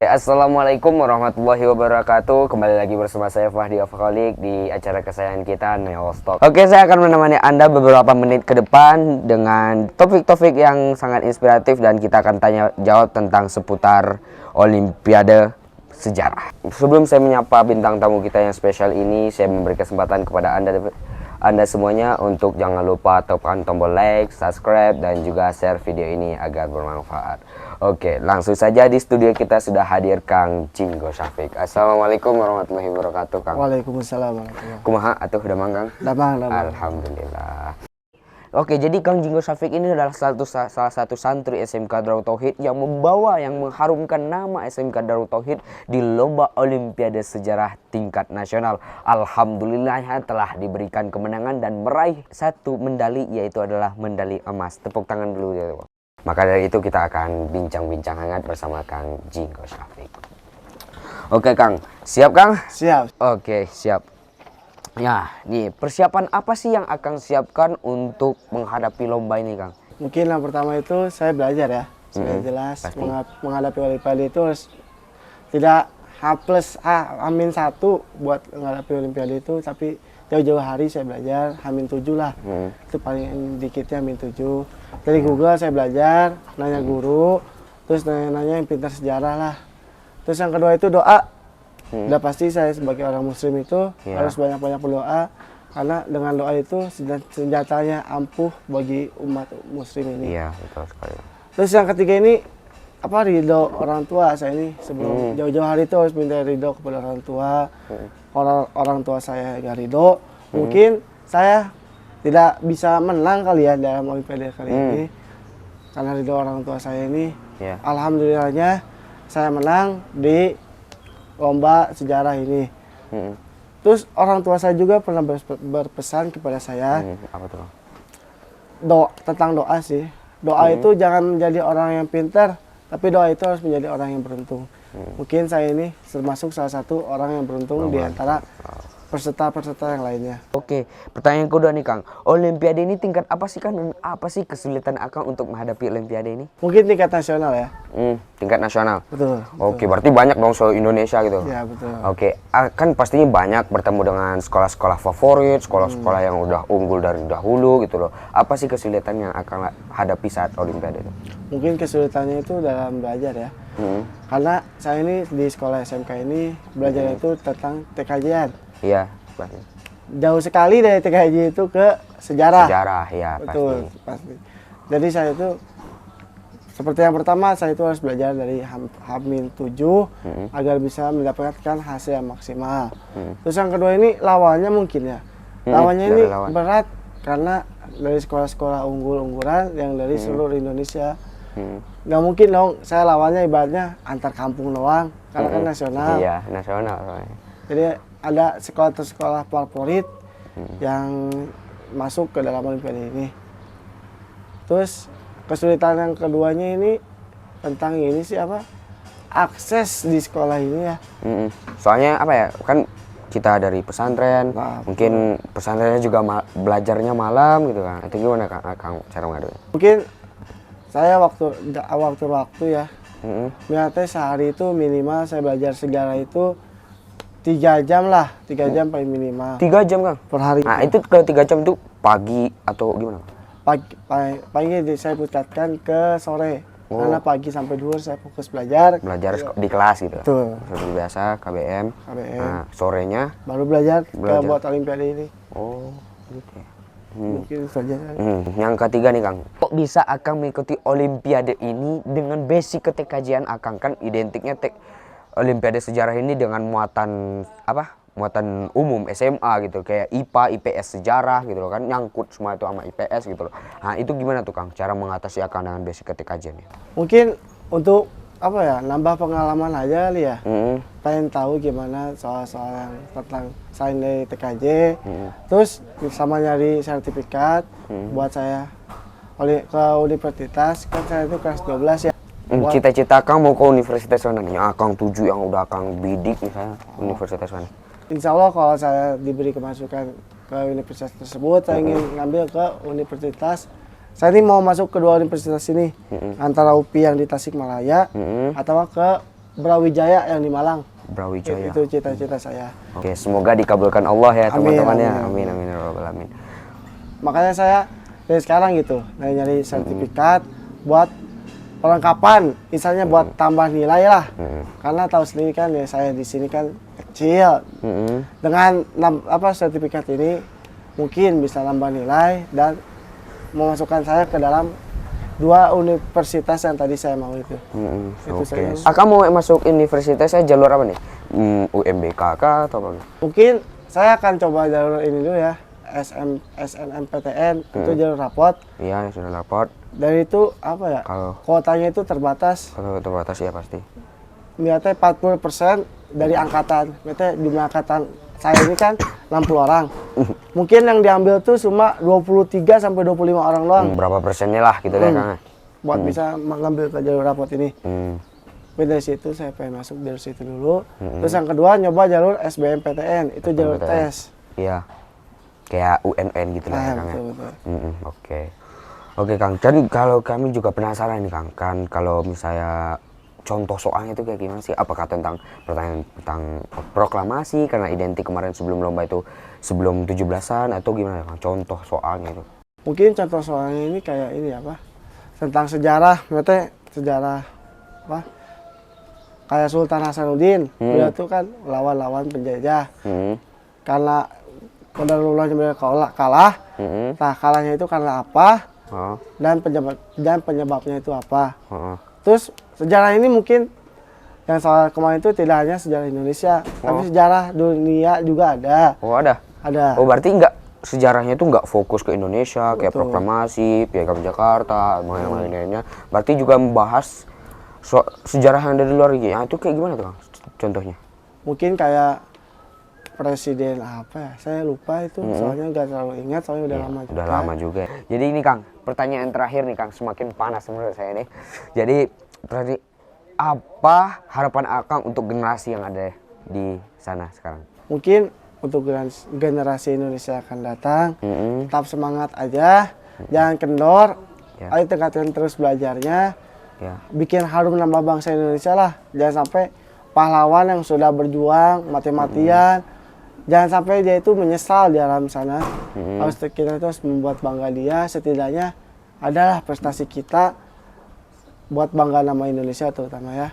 Assalamualaikum warahmatullahi wabarakatuh. Kembali lagi bersama saya Fahdi Afakalik di acara kesayangan kita Neostok. Oke, saya akan menemani Anda beberapa menit ke depan dengan topik-topik yang sangat inspiratif dan kita akan tanya jawab tentang seputar Olimpiade sejarah. Sebelum saya menyapa bintang tamu kita yang spesial ini, saya memberi kesempatan kepada Anda semuanya untuk jangan lupa tekan tombol like, subscribe, dan juga share video ini agar bermanfaat. Oke, langsung saja di studio kita sudah hadir Kang Jinggo Syafiq. Assalamualaikum warahmatullahi wabarakatuh, Kang. Waalaikumsalam warahmatullahi wabarakatuh. Kumaha atuh udah manggang? Damang. Alhamdulillah. Oke, jadi Kang Jinggo Syafiq ini adalah salah satu santri SMK Darut Tauhid yang mengharumkan nama SMK Darut Tauhid di lomba Olimpiade Sejarah tingkat nasional. Alhamdulillah telah diberikan kemenangan dan meraih satu medali, yaitu adalah medali emas. Tepuk tangan dulu ya, Bang. Maka dari itu kita akan bincang-bincang hangat bersama Kang Jinggo Syafiq. Oke, Kang. Siap, Kang? Siap. Oke, siap. Ya, nih persiapan apa sih yang akan siapkan untuk menghadapi lomba ini, Kang? Mungkin yang pertama itu saya belajar ya. Supaya jelas menghadapi Olimpiade itu harus tidak H+A-1 buat menghadapi Olimpiade itu, tapi jauh-jauh hari saya belajar, H-7 lah. Itu paling dikitnya H-7. Dari Google saya belajar, nanya guru, terus nanya-nanya yang pintar sejarah lah. Terus yang kedua itu doa. Udah pasti saya sebagai orang muslim itu harus banyak-banyak berdoa, karena dengan doa itu senjatanya ampuh bagi umat muslim ini. Iya, betul sekali. Terus yang ketiga ini ridho orang tua saya ini. Sebelum jauh-jauh hari itu harus minta ridho kepada orang tua. Orang tua saya gak ridho, mungkin saya tidak bisa menang kali ya dalam Olimpiade kali ini. Karena ridho orang tua saya ini, alhamdulillahnya saya menang di lomba sejarah ini. Terus orang tua saya juga pernah berpesan kepada saya, apa tuh? Tentang doa sih. Doa itu jangan menjadi orang yang pintar, tapi doa itu harus menjadi orang yang beruntung. Mungkin saya ini termasuk salah satu orang yang beruntung di antara peserta-peserta yang lainnya. Oke, pertanyaan kedua nih, Kang. Olimpiade ini tingkat apa sih, Kang? Dan apa sih kesulitan Akang untuk menghadapi Olimpiade ini? Mungkin tingkat nasional ya. Tingkat nasional. Betul. Oke, berarti banyak dong seluruh Indonesia gitu. Ya, betul. Oke, kan pastinya banyak bertemu dengan sekolah-sekolah favorit, sekolah-sekolah yang udah unggul dari dahulu gitu loh. Apa sih kesulitan yang Akang hadapi saat Olimpiade itu? Mungkin kesulitannya itu dalam belajar ya. Karena saya ini di sekolah SMK ini belajar itu tentang TKJ-an. Iya, jauh sekali dari TKJ itu ke sejarah. Sejarah, ya betul, pasti. Jadi saya itu seperti yang pertama, saya itu harus belajar dari H-7 agar bisa mendapatkan hasil yang maksimal. Terus yang kedua ini lawannya mungkin ya. Lawannya ini berat karena dari sekolah-sekolah unggulan yang dari seluruh Indonesia. Nggak mungkin dong saya lawannya ibaratnya antar kampung doang, karena kan nasional. Iya, nasional. Jadi ada sekolah-sekolah favorit yang masuk ke dalam Olimpiade ini. Terus kesulitan yang keduanya ini tentang ini sih akses di sekolah ini ya. Soalnya apa ya, kan kita dari pesantren, mungkin pesantrennya juga belajarnya malam gitu, Kang. Itu gimana, Kang, cara menghadapinya? Mungkin saya waktu ya, niatnya sehari itu minimal saya belajar sejarah itu 3 jam lah, 3 jam paling minimal. 3 jam, Kang? Per hari. Nah, itu kalau 3 jam itu pagi atau gimana? Pagi saya pusatkan ke sore. Karena pagi sampai duhur saya fokus belajar. Belajar di kelas gitu? Betul. Seperti biasa, KBM. Nah, sorenya? Baru belajar buat Olimpiade ini. Oh, gitu ya. Mungkin saja. Yang ketiga nih, Kang. Kok bisa Akang mengikuti Olimpiade ini dengan basic keteknologian Akang? Kan identiknya Olimpiade sejarah ini dengan muatan umum SMA gitu, kayak IPA, IPS sejarah gitu loh kan, nyangkut semua itu sama IPS gitu loh. Nah, itu gimana tuh, Kang, cara mengatasi Akang dengan basic keteknologian? Mungkin untuk nambah pengalaman aja kali ya. Pengen tahu gimana soal-soal yang tentang selain dari TKJ. Terus sama nyari sertifikat buat saya ke universitas, kan saya itu kelas 12 ya. Cita-cita Kang mau ke universitas mana nih? Akang tuju yang udah Akang bidik misalnya, universitas mana? Insya Allah kalau saya diberi kemasukan ke universitas tersebut, saya ingin ngambil ke universitas. Saya ini mau masuk ke 2 universitas ini, antara UPI yang di Tasikmalaya atau ke Brawijaya yang di Malang. Brawijaya. Itu cita-cita saya. Oke, semoga dikabulkan Allah ya Amin, teman-teman ya. amin. Amin amin ya rabbal alamin. Makanya saya dari sekarang gitu nyari sertifikat buat perlengkapan, misalnya buat tambah nilai lah. Karena tahu sendiri kan ya, saya di sini kan kecil. Dengan sertifikat ini mungkin bisa nambah nilai dan memasukkan saya ke dalam 2 universitas yang tadi saya mau itu. Itu Oke. saya. Akang mau masuk universitasnya jalur apa nih? UMBK kah atau apa? Mungkin saya akan coba jalur ini dulu ya, SNMPTN, itu jalur rapot. Iya, yang sudah lapor. Dan itu apa ya? Kalau Kuotanya itu terbatas. kalau terbatas ya pasti. Niatnya 40% dari angkatan. Berarti jumlah angkatan saya ini kan 60 orang. Mungkin yang diambil tuh cuma 23 sampai 25 orang doang. Berapa persennya lah gitu deh Kang. Buat bisa mengambil ke jalur rapot ini. Hmm. Tapi dari situ saya pengen masuk jalur situ dulu. Terus yang kedua nyoba jalur SBMPTN, itu jalur SBMPTN. tes. Iya. Kayak UNN gitu lah ya Kang. Ya? Betul. Oke. Oke Kang, dan kalau kami juga penasaran nih Kang, kan kalau misalnya contoh soalnya itu kayak gimana sih? Apakah tentang pertanyaan tentang proklamasi karena identik kemarin sebelum lomba itu sebelum 17-an atau gimana Kang? Contoh soalnya itu. Mungkin contoh soalnya ini kayak ini apa? Tentang sejarah, berarti sejarah apa? Kayak Sultan Hasanuddin, beliau tuh kan lawan-lawan penjajah. Karena Qadarullah beliau kalah. Nah, kalahnya itu karena apa? Dan penyebabnya itu apa? Terus sejarah ini mungkin yang soal kemarin itu tidak hanya sejarah Indonesia, tapi sejarah dunia juga ada. Oh ada? Ada. Oh berarti sejarahnya itu nggak fokus ke Indonesia, kayak proklamasi, Piagam Jakarta, yang lainnya. Berarti juga membahas sejarah yang ada di luar gitu. Itu kayak gimana tuh Kang? Contohnya? Mungkin kayak presiden apa ya? Saya lupa itu, soalnya nggak terlalu ingat, soalnya udah lama juga. Udah lama juga. Jadi ini Kang, pertanyaan terakhir nih Kang, semakin panas menurut saya nih. Jadi tadi apa harapan Akang untuk generasi yang ada di sana sekarang? Mungkin untuk generasi Indonesia akan datang, tetap semangat aja, jangan kendor, ayo tingkatkan terus belajarnya, bikin harum nama bangsa Indonesia lah. Jangan sampai pahlawan yang sudah berjuang mati-matian, jangan sampai dia itu menyesal di alam sana. Kita itu harus membuat bangga dia, setidaknya adalah prestasi kita buat bangga nama Indonesia terutama ya.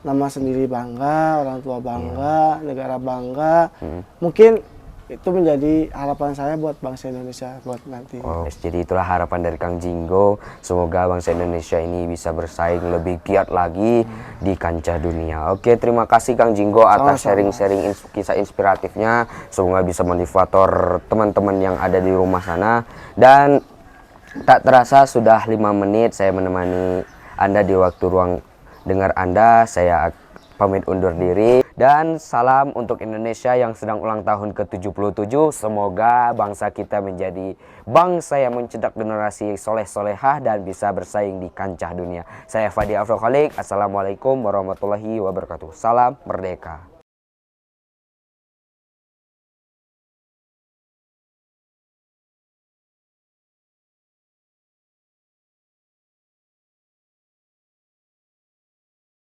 Nama sendiri bangga, orang tua bangga, negara bangga. Mungkin itu menjadi harapan saya buat bangsa Indonesia buat nanti. Jadi itulah harapan dari Kang Jinggo. Semoga bangsa Indonesia ini bisa bersaing lebih giat lagi di kancah dunia. Oke, terima kasih Kang Jinggo atas sharing-sharing kisah inspiratifnya. Semoga bisa motivator teman-teman yang ada di rumah sana. Dan tak terasa sudah 5 menit saya menemani Anda di waktu ruang dengar Anda. Saya pamit undur diri. Dan salam untuk Indonesia yang sedang ulang tahun ke-77. Semoga bangsa kita menjadi bangsa yang mencetak generasi soleh-solehah dan bisa bersaing di kancah dunia. Saya Fadi Afro Khalik. Assalamualaikum warahmatullahi wabarakatuh. Salam merdeka.